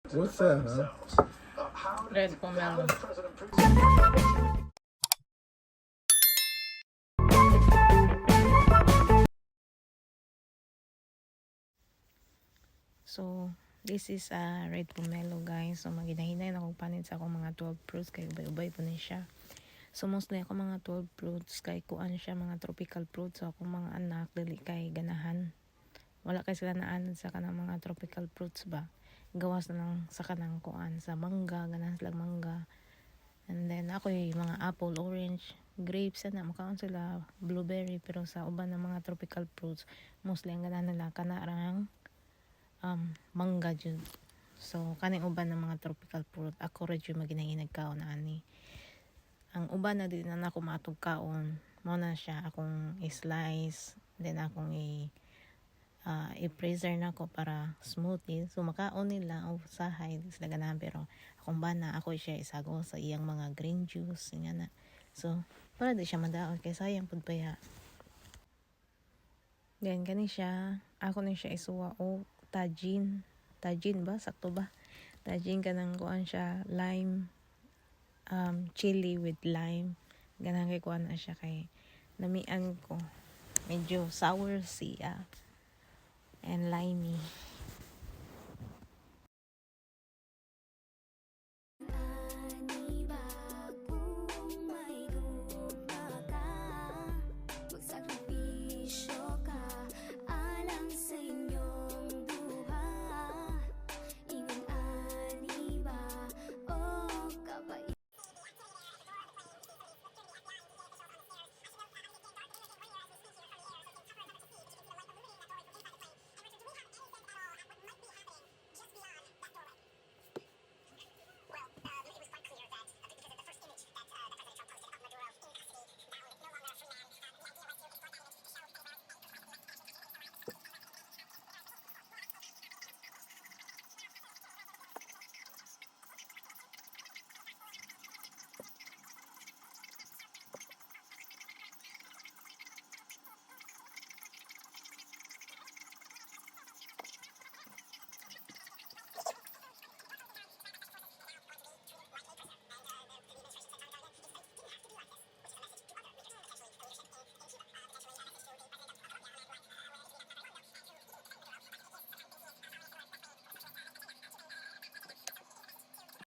What's that, huh? Red pomelo. So, this is a red pomelo, guys. So, maginahinay na kong panin sa akong mga 12 fruits. Kaya ubay-ubay po na siya. So, mostly ako mga 12 fruits. Kaya kuan siya mga tropical fruits. So, akong mga anak, dali kay ganahan. Wala kay sila naanan sa kanang mga tropical fruits ba. Gawas na lang sa kanang kuan. Sa mangga, ganahan sila mangga. And then, ako yung mga apple, orange, grapes, na makaon sila, blueberry. Pero sa uban ng mga tropical fruits, mostly ang ganahan nila, kanarang mangga jud. So kaning uban ng mga tropical fruit ako ra jud maginahinag kaon ani. Ang uban na din na ako maatog kaon mo na siya akong i-slice, then akong i-freezer na ko para smoothie. So makaon nila o usahay sila ganahan, pero akong bana ako siya isago sa iyang mga green juice nga na. So para di siya madaot kay sayang pud paya. Then kani siya ako ni siya isuwa o tajin ba? Sakto ba? Tajin ka ng kuan siya, lime, chili with lime. Ganang kay kuan na siya kay namian ko. Medyo sour siya. And limey.